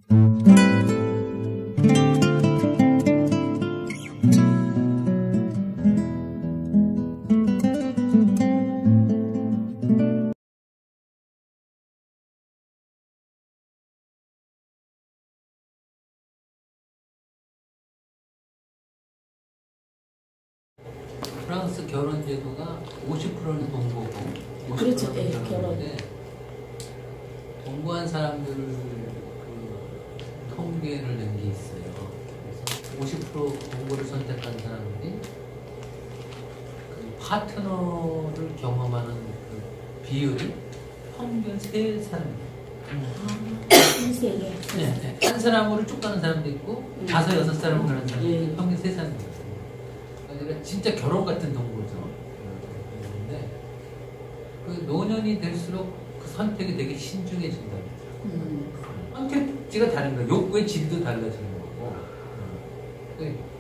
프랑스 결혼 제도가 50%는 동거고 50%는 그렇죠. 네, 결혼인데 동거한 사람들을 통계를 낸 게 있어요. 그래서 50% 동거를 선택한 사람들이 그 파트너를 경험하는 그 비율이 평균 3사람이에요. 인생에 네. 한 사람으로 쭉 가는 사람도 있고 5, 6사람으로 가는 사람도 있고 평균 3사람이에요. 그러니까 진짜 결혼 같은 동거죠. 그런데 그 노년이 될수록 그 선택이 되게 신중해진다. 선택지가 다른 거야. 욕구의 질도 달라지는 거고.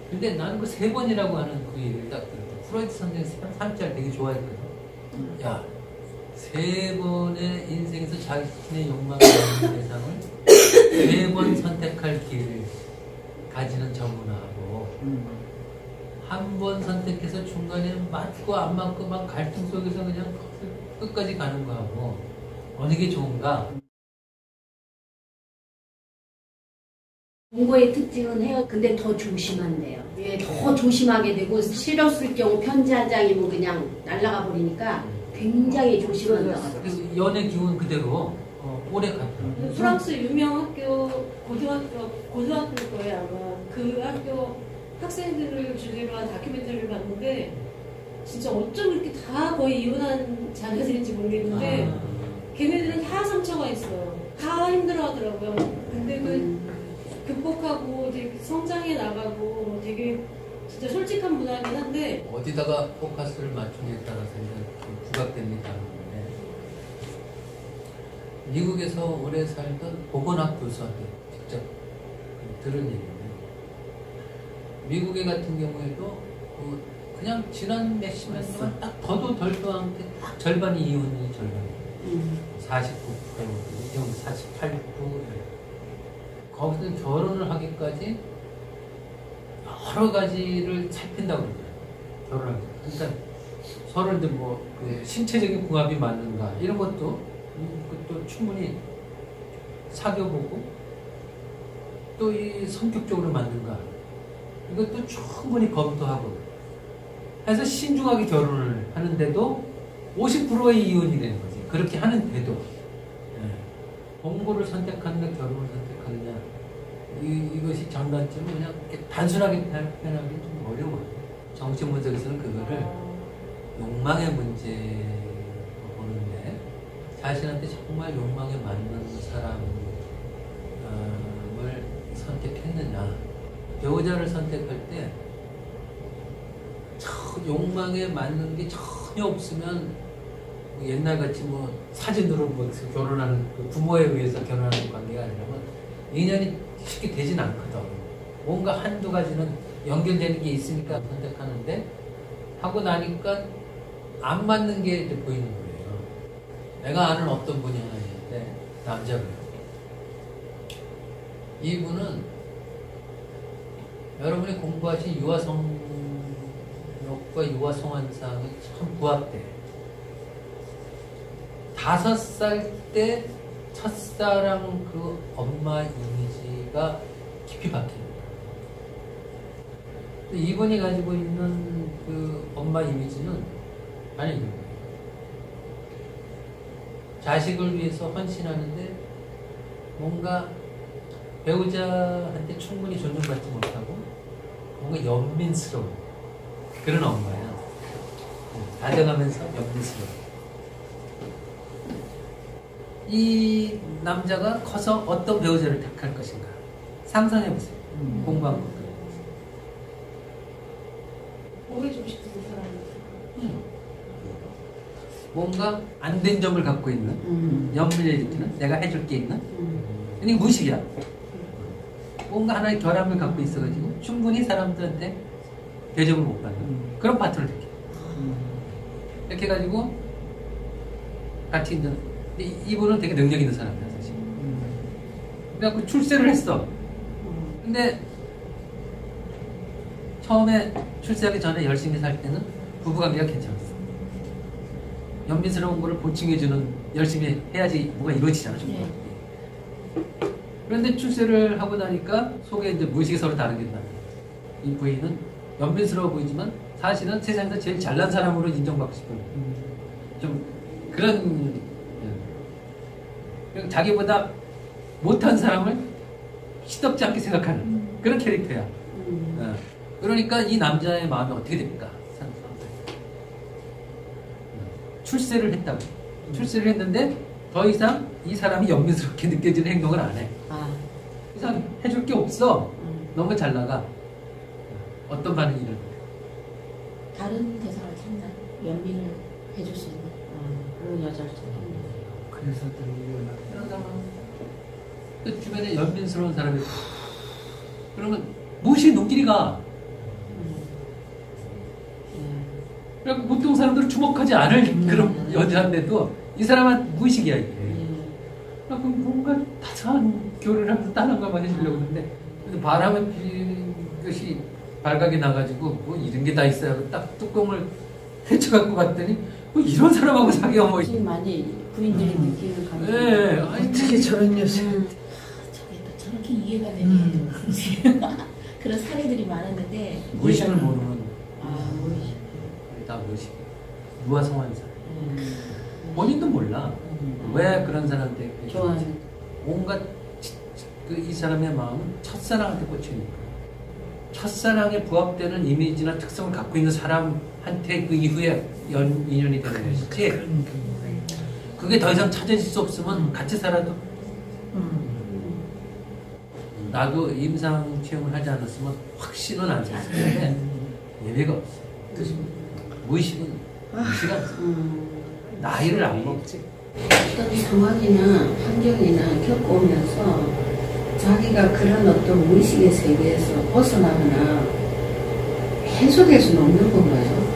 근데 나는 그 3번이라고 하는 그 얘기를 딱 들었어. 프로이트 선생님 3짤 되게 좋아했거든. 야, 3번의 인생에서 자신의 욕망을 가는 대상을 3번 선택할 기회를 가지는 전문화하고 한 번 선택해서 중간에는 맞고 안 맞고 막 갈등 속에서 그냥 끝까지 가는 거하고 어느 게 좋은가? 동거의 특징은 해요. 근데 더 조심한대요. 예, 더 조심하게 되고 싫었을 경우 편지 한 장이면 그냥 날아가 버리니까 굉장히 조심한다고 하더라고요. 연애 기운 그대로 오래 갔더라고요. 프랑스 유명 학교 고등학교일 거예요 아마. 그 학교 학생들을 주제로 한 다큐멘터리를 봤는데 진짜 어쩜 이렇게 다 거의 이혼한 자녀들인지 모르겠는데 걔네들은 다 상처가 있어요. 다 힘들어하더라고요. 근데 그 극복하고 되게 성장해 나가고 되게 진짜 솔직한 문화긴 한데 어디다가 포커스를 맞추냐에 따라서 이제 부각됩니다. 미국에서 오래 살던 보건학 교수한테 직접 들은 얘기인데 미국에 같은 경우에도 그냥 지난 몇십 년 동안 딱 더도 덜도 않게 딱 절반이 이혼이 절반이에요. 49%, 경우 48%. 거기서 결혼을 하기까지 여러 가지를 살핀다고 그러더라고요. 결혼하기. 그러니까 서로 이제 그 신체적인 궁합이 맞는가 이런 것도 충분히 사귀어보고 또 이 성격적으로 맞는가 이것도 충분히 검토하고 해서 신중하게 결혼을 하는데도 50%의 이혼이 되는 거지. 그렇게 하는데도 동거를 선택하느냐 결혼을 선택하느냐 이것이 장단점은 그냥 이렇게 단순하게 표현하기 좀 어려워요. 정치분석에서는 그거를 욕망의 문제로 보는데 자신한테 정말 욕망에 맞는 사람을 선택했느냐 배우자를 선택할 때 욕망에 맞는 게 전혀 없으면 옛날같이 사진으로 결혼하는 부모에 의해서 결혼하는 관계가 아니라면 인연이 쉽게 되진 않거든. 뭔가 한두 가지는 연결되는 게 있으니까 선택하는데 하고 나니까 안 맞는 게 이제 보이는 거예요. 내가 아는 어떤 분이 하나 있는데 남자고요. 이분은 여러분이 공부하신 유아성욕과 유아성환상이 참 부합돼요. 5살 때 첫사랑 그 엄마 이미지가 깊이 박힙니다. 이분이 가지고 있는 그 엄마 이미지는 아니 자식을 위해서 헌신하는데 뭔가 배우자한테 충분히 존중받지 못하고 뭔가 연민스러운 그런 엄마야. 다정하면서 연민스러운. 이 남자가 커서 어떤 배우자를 택할 것인가 상상해보세요. 공부한 것. 오래 좀 싶은 사람. 뭔가 안 된 점을 갖고 있는 연민을 일으키는 내가 해줄 게 있는 이게 무식이야. 뭔가 하나의 결함을 갖고 있어가지고 충분히 사람들한테 대접을 못 받는 그런 파트를 느껴. 이렇게 해가지고 같이 있는 이분은 되게 능력 있는 사람이야 사실. 그래갖고 출세를 했어. 근데 처음에 출세하기 전에 열심히 살 때는 부부관계가 괜찮았어. 연민스러운 거를 보충해주는, 열심히 해야지 뭐가 이루어지잖아. 네. 그런데 출세를 하고 나니까 속에 이제 무의식이 서로 다르게 나. 이 부인은 연민스러워 보이지만 사실은 세상에서 제일 잘난 사람으로 인정받고 싶은 좀 그런, 예. 자기보다 못한 사람을 시덥지 않게 생각하는 그런 캐릭터야. 예. 그러니까 이 남자의 마음이 어떻게 됩니까? 출세를 했다고. 출세를 했는데 더 이상 이 사람이 연민스럽게 느껴지는 행동을 안 해. 이상 해줄 게 없어. 너무 잘 나가. 어떤 반응이 일어나? 다른 대상을 찾나? 연민을 해줄 수 있는 그런 여자를 찾는. 그래서 이런 상황. 그 주변에 연민스러운 사람이 있어. 그러면 무의식의 눈길이 가. 그러니까 보통 사람들은 주목하지 않을 그런 여자인데도 이 사람은 무의식이야 이게. 그러니까 뭔가 다정한 교류를 하면서 다른 것만 해주려고 하는데 바람을 피는 것이 발각이 나가지고 뭐 이런 게 다 있어요. 딱 뚜껑을 헤쳐갖고 봤더니 뭐 이런 사람하고 사귀어 뭐. 지금 많이 부인들이 느끼는 감정. 네, 아니 어떻게 저런 여자. 저게 또 저렇게 이해가 되네. 그런 사례들이 많았는데. 무의식을 모르는. 무의식. 다 무의식. 유아성환사. 본인도 몰라. 왜 그런 사람한테 좋아하는. 온갖 이 사람의 마음은 첫사랑한테 꽂히니까. 첫사랑에 부합되는 이미지나 특성을 갖고 있는 사람한테 그 이후에 인연이 되는 것이지. 그게 더 이상 찾아질 수 없으면 같이 살아도. 나도 임상 체험을 하지 않았으면 확신은 안 샀을 텐데 예외가 없어. 무의식은 무의식은 나이를 안 먹지. 어떤 상황이나 환경이나 겪어오면서 자기가 그런 어떤 무의식의 세계에서 벗어나거나 해소될 수는 없는 건가요?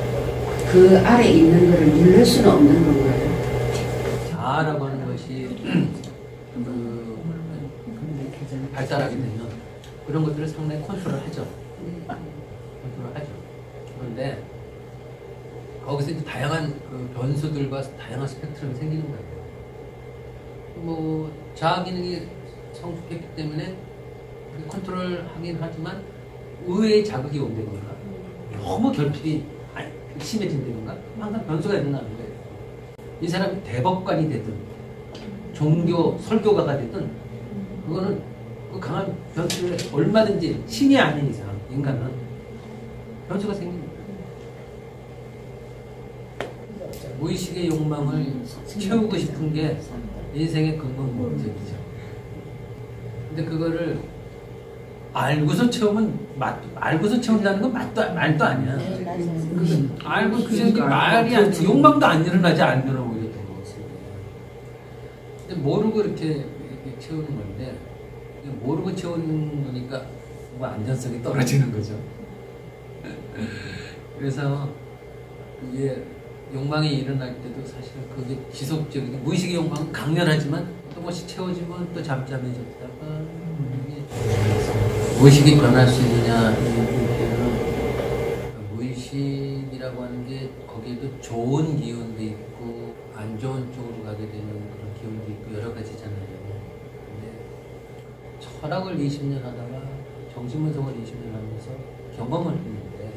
그 아래 있는 거를 누를 수는 없는 건가요? 자아라고 하는 것이 발달하게 되면 그런 것들을 상당히 컨트롤하죠. 컨트롤하죠. 그런데 거기서 이제 다양한 그 변수들과 다양한 스펙트럼이 생기는 거예요. 뭐 자아 기능이 성숙했기 때문에 컨트롤하긴 하지만 의외의 자극이 온다던가 너무 결핍이 심해진다던가 항상 변수가 일어나는 거예요. 이 사람이 대법관이 되든 종교 설교가가 되든 그거는 그 강한 변수에 얼마든지 신이 아닌 이상 인간은 변수가 생깁니다. 무의식의 욕망을 채우고 싶은 게 인생의 근본 목적이죠. 근데 그거를 알고서 채우면 알고서 채운다는 건 말도 아니야. 알고 그게 말이 안 돼. 욕망도 안 일어나지 않는 오히려 더. 근데 모르고 이렇게 채우는 건데 모르고 채우는 거니까 뭐 안전성이 떨어지는 거죠. 그래서 이게 욕망이 일어날 때도 사실은 그게 지속적인 무의식의 욕망은 강렬하지만 조금씩 채워지면 또 잠잠해졌다가 무의식이 변할 수 있느냐 이는 무의식이라고 하는 게 거기에도 좋은 기운도 있고 안 좋은 쪽으로 가게 되는 그런 기운도 있고 여러 가지잖아요. 근데 철학을 20년 하다가 정신분석을 20년 하면서 경험을 했는데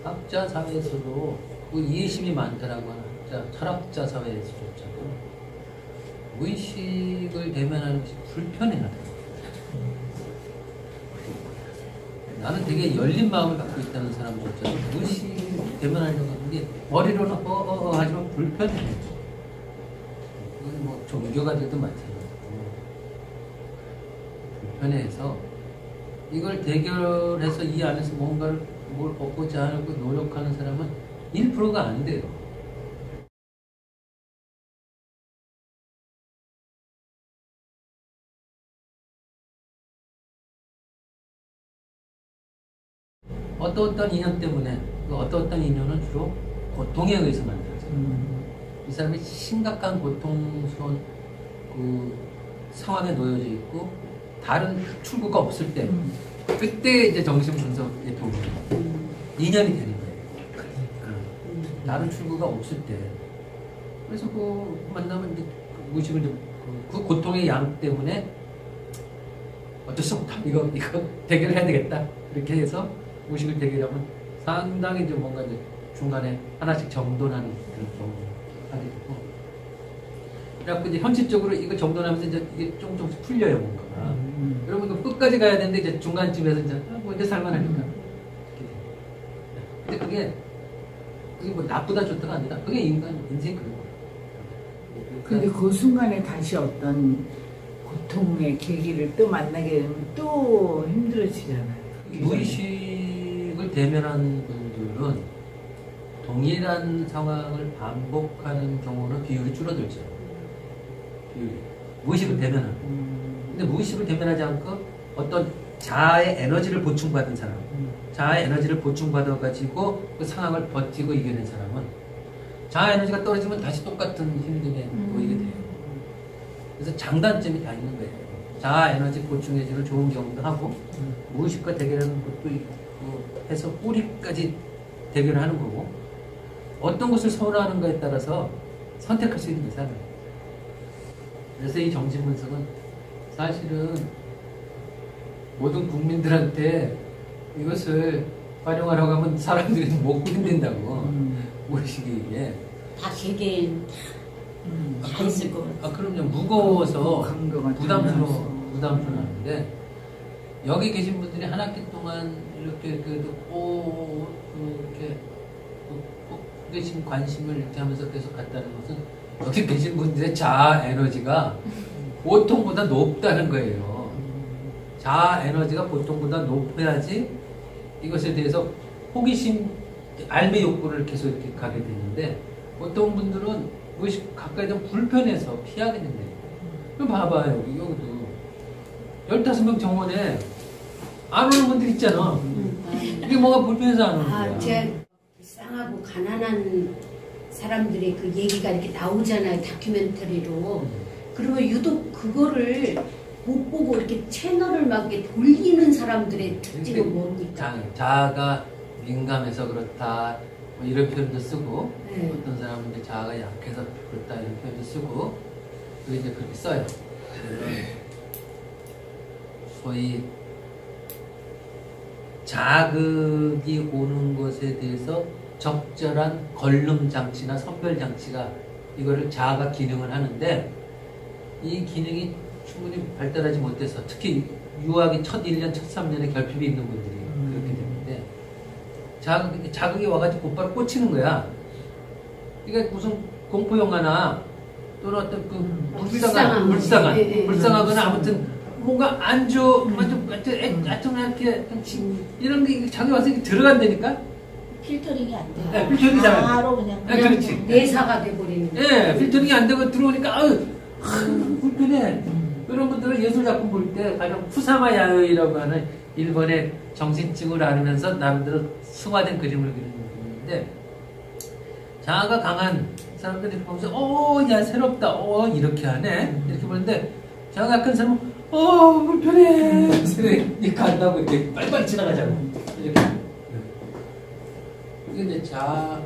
학자 사회에서도 그 이해심이 많다라고 하는 철학자 사회에서조차도 무의식을 대면하는 것이 불편해하더라고요. 나는 되게 열린 마음을 갖고 있다는 사람조차도 무의식을 대면하려고 하는 게 머리로는 하지만 불편해. 그건 뭐 종교가 돼도 마찬가지고 불편해서 이걸 대결해서 이 안에서 뭔가를 뭘 얻고자 하고 노력하는 사람은 1%가 안 돼요. 어떤 인연 때문에 어떤 인연은 주로 고통에 의해서 만들어져요. 이 사람이 심각한 고통스러운 그 상황에 놓여져 있고 다른 출구가 없을 때 그때 이제 정신 분석에 도움이 돼요. 인연이 되는 거예요. 다른 출구가 없을 때. 그래서 그 만나면 이제 무의식을 좀 그 고통의 양 때문에 어쩔 수 없다. 이거 대결을 해야 되겠다. 이렇게 해서 무의식을 대결하면 상당히 이제 뭔가 이제 중간에 하나씩 정돈하는 그런 경우를 하게 되고. 그래갖고 이제 현실적으로 이거 정돈하면서 이제 이게 조금씩 풀려요, 뭔가가. 여러분 끝까지 가야 되는데 이제 중간쯤에서 이제 뭐 이제 살만하니까. 근데 그게 뭐 나쁘다 좋다가 아니라 그게 인생이 그런 거예요. 근데 그 순간에 다시 어떤 고통의 계기를 또 만나게 되면 또 힘들어지잖아요. 무의식을 대면한 분들은 동일한 상황을 반복하는 경우는 비율이 줄어들죠. 비율이. 무의식을 대면하는. 근데 무의식을 대면하지 않고 어떤 자아의 에너지를 보충받은 사람, 자아의 에너지를 보충받아가지고 그 상황을 버티고 이겨낸 사람은 자아 에너지가 떨어지면 다시 똑같은 힘듦에 놓이게 돼요. 그래서 장단점이 다 있는 거예요. 자아 에너지 보충해주는 좋은 경험도 하고 무의식과 대결하는 것도 있고 해서 뿌리까지 대결하는 거고 어떤 것을 선호하는가에 따라서 선택할 수 있는 사람이에요. 그래서 이 정신분석은 사실은 모든 국민들한테 이것을 활용하라고 하면 사람들이 못 견딘다고. 무의식이 다 개개인 다 있을 것 같아요. 그럼요. 무거워서 강도가 부담스러운데 여기 계신 분들이 한 학기 동안 이렇게 호기심 관심을 이렇게 하면서 계속 갔다는 것은 여기 계신 분들의 자아 에너지가 보통보다 높다는 거예요. 자아 에너지가 보통보다 높아야지 이것에 대해서 호기심 알매 욕구를 계속 이렇게 가게 되는데 보통 분들은 무의식 가까이 되면 불편해서 피하게 된대요. 그럼 봐봐요. 여기도 15명 정원에 안 오는 분들 있잖아. 이게 뭐가 불편해서 안 오는 거야. 제가 불쌍하고 가난한 사람들의 그 얘기가 이렇게 나오잖아요. 다큐멘터리로. 그러면 유독 그거를 못 보고 이렇게 채널을 막 이렇게 돌리는 사람들의 특징은 뭡니까? 자아가 민감해서 그렇다 뭐 이런 표현도 쓰고 네. 어떤 사람은 이제 자아가 약해서 그렇다 이런 표현도 쓰고 그게 이제 그렇게 써요. 소위 자극이 오는 것에 대해서 적절한 걸름 장치나 선별 장치가 이거를 자아가 기능을 하는데 이 기능이 충분히 발달하지 못해서 특히 유아기 첫 1년, 첫 3년에 결핍이 있는 분들이 그렇게 되는데 자극이 와가지고 곧바로 꽂히는 거야. 그러니까 무슨 공포영화나 또는 어떤 그 불쌍하거나 아무튼 뭔가 안 이렇게 이런 게 자기 와서 들어간다니까? 필터링이 안 돼요. 네, 필터링이 잘 안 돼. 바로 그냥 그렇지. 내사가 돼버리는 예, 필터링이 안 되고 들어오니까 불편해. 그런 분들은 예술작품 볼 때 가령 푸사마 야요이라고 하는 일본의 정신증을 앓으면서 나름대로 승화된 그림을 그리는데 자아가 강한 사람들이 보면서 야 새롭다 이렇게 하네 이렇게 보는데 자아가 약한 사람은 불편해 이렇게 간다고 이렇게 빨리빨리 지나가자고 이렇게 이게 이제 자아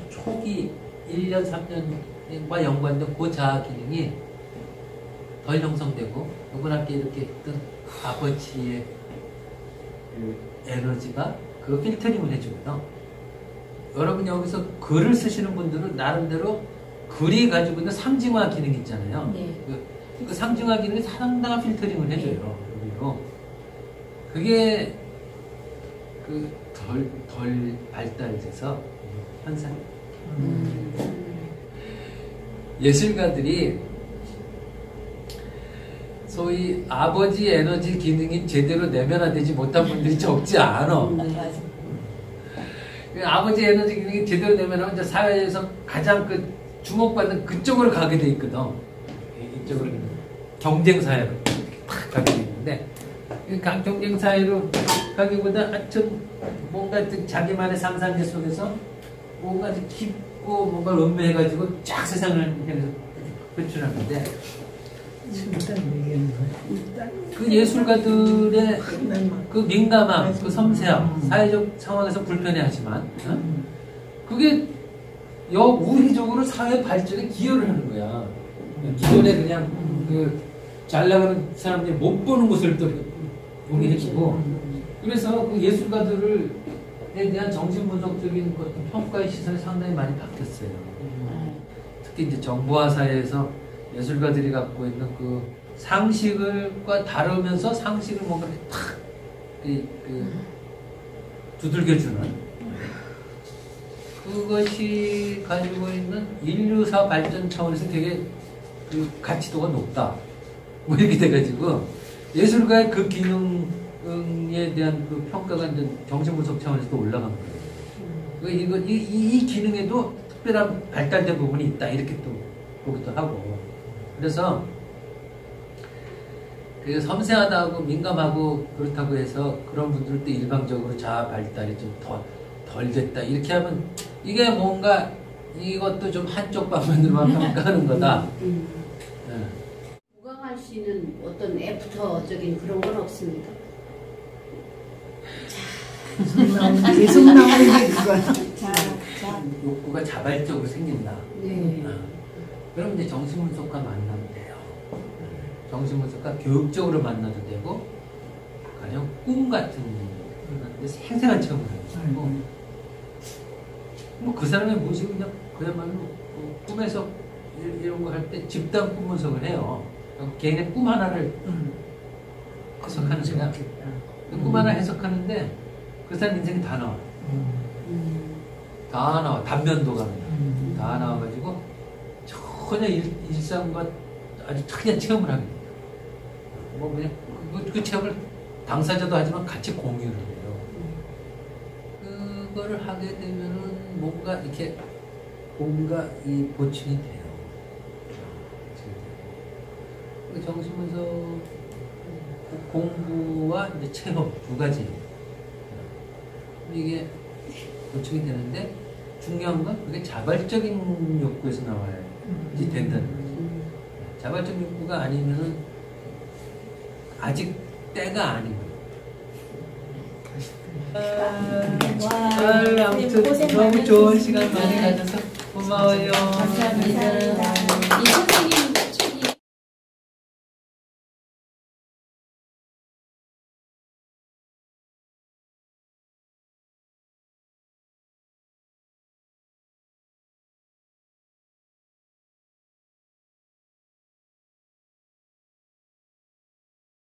초기 1년 3년과 연관된 그 자아 기능이 덜 형성되고 이번 학기에 이렇게 했던 아버지의 그 에너지가 그 필터링을 해주거든. 여러분 여기서 글을 쓰시는 분들은 나름대로 글이 가지고 있는 상징화 기능이 있잖아요. 네. 그 상징화 기능이 상당한 필터링을 해줘요. 여기로. 그게 덜 발달돼서 현상. 예술가들이 소위 아버지 에너지 기능이 제대로 내면화되지 못한 분들이 적지 않아. 아버지 에너지 기능이 제대로 내면화하면 이제 사회에서 가장 주목받는 그쪽으로 가게 돼 있거든. 이쪽으로 경쟁 사회로 탁 가게 돼 있는데 경쟁 사회로 가기보다 하여튼 뭔가 자기만의 상상력 속에서 뭔가 깊고 뭔가 음매해가지고 쫙 세상을 표출하는데 일단 얘기하는 거야. 그 예술가들의 그 민감함, 그 섬세함, 사회적 상황에서 불편해하지만 그게 우회적으로 사회 발전에 기여를 하는 거야. 기존에 그냥 그 잘 나가는 사람들이 못 보는 것을 또 보게 해주고, 그래서 그 예술가들에 대한 정신분석적인 어떤 평가의 시선이 상당히 많이 바뀌었어요. 특히 이제 정보화 사회에서 예술가들이 갖고 있는 그 상식을과 다루면서 상식을 뭔가 탁 두들겨주는 그것이 가지고 있는 인류사 발전 차원에서 되게 그 가치도가 높다. 뭐 이렇게 돼가지고 예술가의 그 기능에 대한 그 평가가 이제 정신분석 차원에서도 올라간 거예요. 이 기능에도 특별한 발달된 부분이 있다. 이렇게 또 보기도 하고. 그래서 그 섬세하다고 민감하고 그렇다고 해서 그런 분들도 일방적으로 자아 발달이 좀 덜 됐다. 이렇게 하면 이게 뭔가 이것도 좀 한쪽 방면으로만 평가하는 거다. 보강할 수 있는 어떤 애프터적인 그런 건 없습니까? 계속 나오는 게 그거야. 욕구가 자발적으로 생긴다. 네. 그럼 이제 정신분석과 만나면 돼요. 정신분석과 교육적으로 만나도 되고, 가령 꿈 같은 생생한 체험을 하고, 뭐 그 사람의 모습이 그야말로 꿈에서 이런 거 할 때 집단 꿈 분석을 해요. 개인의 꿈 하나를 해석하는 거야. 꿈 하나 해석하는데 그 사람 인생이 다 나와. 다 나와. 단면도가 다 나와가지고 전혀 일상과 아주 특이한 체험을 하게 돼요. 뭐 그냥 그 체험을 당사자도 하지만 같이 공유를 해요. 그거를 하게 되면은 뭔가 이렇게 이 보충이 돼요. 정신분석 공부와 이제 체험 두 가지 이게 보충이 되는데 중요한 건 그게 자발적인 욕구에서 나와야지 된다는 거죠. 자발적 욕구가 아니면은 아직 때가 아닌 거예요. 아무튼 너무 좋은 시간 많이 가져서 고마워요. 감사합니다.